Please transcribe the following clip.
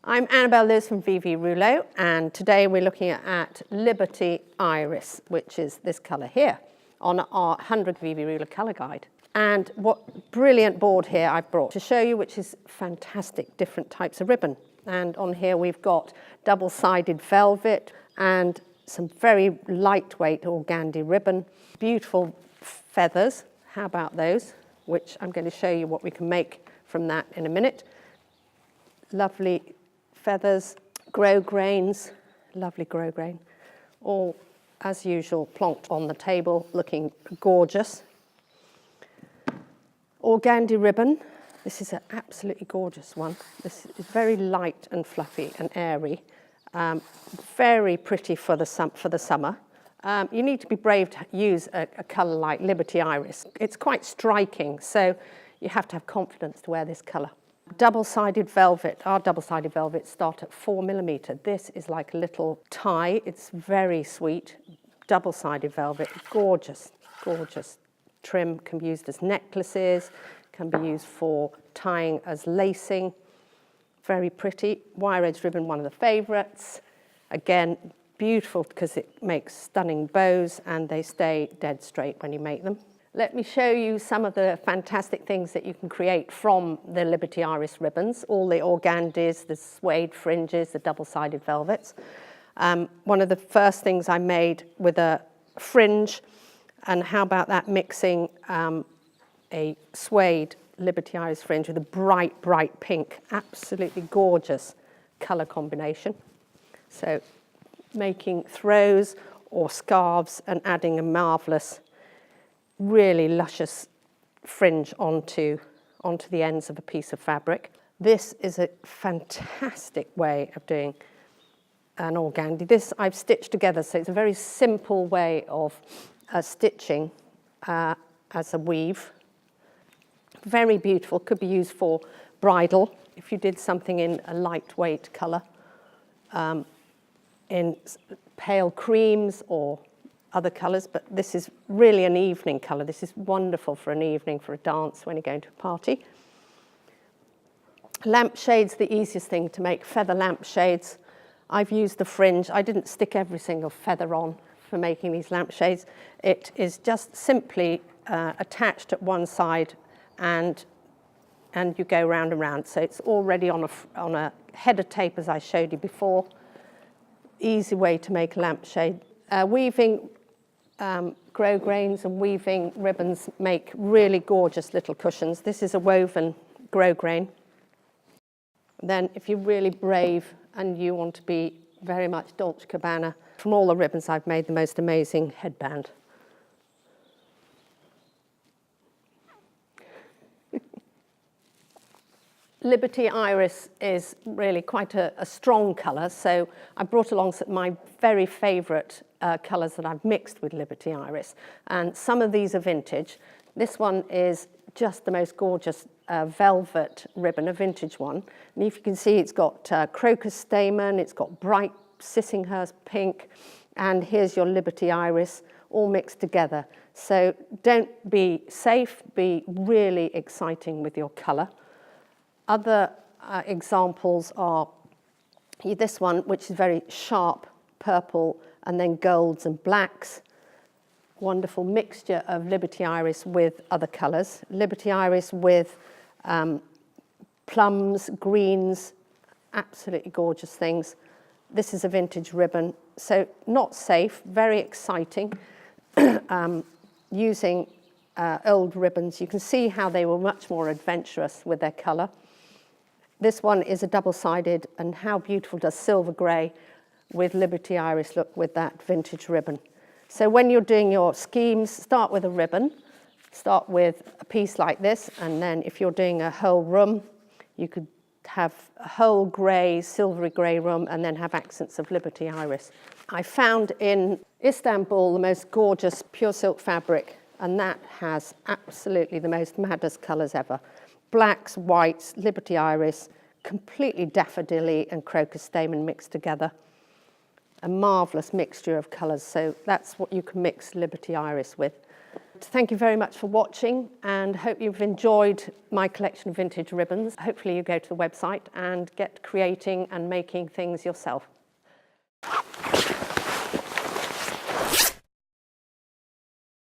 I'm Annabelle Liz from VV Rouleaux, and today we're looking at Liberty Iris, which is this colour here, on our 100 VV Rouleaux colour guide. And what brilliant board here I've brought to show you, which is fantastic different types of ribbon. And on here we've got double-sided velvet and some very lightweight organdy ribbon, beautiful feathers, how about those, which I'm going to show you what we can make from that in a minute. Lovely feathers, grosgrains, lovely grosgrain, all as usual plonked on the table, looking gorgeous. Organdy ribbon, this is an absolutely gorgeous one. This is very light and fluffy and airy, very pretty for the summer. You need to be brave to use a colour like Liberty Iris. It's quite striking, so you have to have confidence to wear this colour. Double-sided velvet. Our double-sided velvets start at 4mm. This is like a little tie. It's very sweet. Double-sided velvet, gorgeous, gorgeous. Trim can be used as necklaces, can be used for tying as lacing. Very pretty. Wire edge ribbon, one of the favourites. Again, beautiful because it makes stunning bows and they stay dead straight when you make them. Let me show you some of the fantastic things that you can create from the Liberty Iris ribbons, all the organdys, the suede fringes, the double-sided velvets. One of the first things I made with a fringe, and how about that mixing a suede Liberty Iris fringe with a bright, bright pink, absolutely gorgeous colour combination. So making throws or scarves and adding a marvellous, really luscious fringe onto the ends of a piece of fabric. This is a fantastic way of doing an organdy. This I've stitched together, so it's a very simple way of stitching as a weave. Very beautiful, could be used for bridal if you did something in a lightweight colour, in pale creams or other colours, but this is really an evening colour. This is wonderful for an evening, for a dance when you're going to a party. Lampshades, the easiest thing to make, feather lampshades. I've used the fringe. I didn't stick every single feather on for making these lampshades. It is just simply attached at one side and you go round and round. So it's already on a header tape, as I showed you before. Easy way to make a lampshade. Weaving grosgrains and weaving ribbons make really gorgeous little cushions. This is a woven grosgrain. Then if you're really brave and you want to be very much Dolce & Gabbana, from all the ribbons I've made the most amazing headband. Liberty Iris is really quite a strong colour, so I brought along my very favourite colours that I've mixed with Liberty Iris, and some of these are vintage. This one is just the most gorgeous velvet ribbon, a vintage one, and if you can see it's got Crocus Stamen, it's got bright Sissinghurst pink, and here's your Liberty Iris all mixed together. So don't be safe, be really exciting with your colour. Other examples are this one, which is very sharp purple and then golds and blacks. Wonderful mixture of Liberty Iris with other colours. Liberty Iris with plums, greens, absolutely gorgeous things. This is a vintage ribbon, so not safe, very exciting. Using old ribbons, you can see how they were much more adventurous with their colour. This one is a double-sided, and how beautiful does silver grey with Liberty Iris look with that vintage ribbon. So when you're doing your schemes, start with a ribbon, start with a piece like this, and then if you're doing a whole room, you could have a whole grey, silvery grey room, and then have accents of Liberty Iris. I found in Istanbul the most gorgeous pure silk fabric, and that has absolutely the most maddest colours ever. Blacks, whites, Liberty Iris, completely daffodilly and Crocus Stamen mixed together. A marvellous mixture of colours, so that's what you can mix Liberty Iris with. Thank you very much for watching, and hope you've enjoyed my collection of vintage ribbons. Hopefully you go to the website and get creating and making things yourself.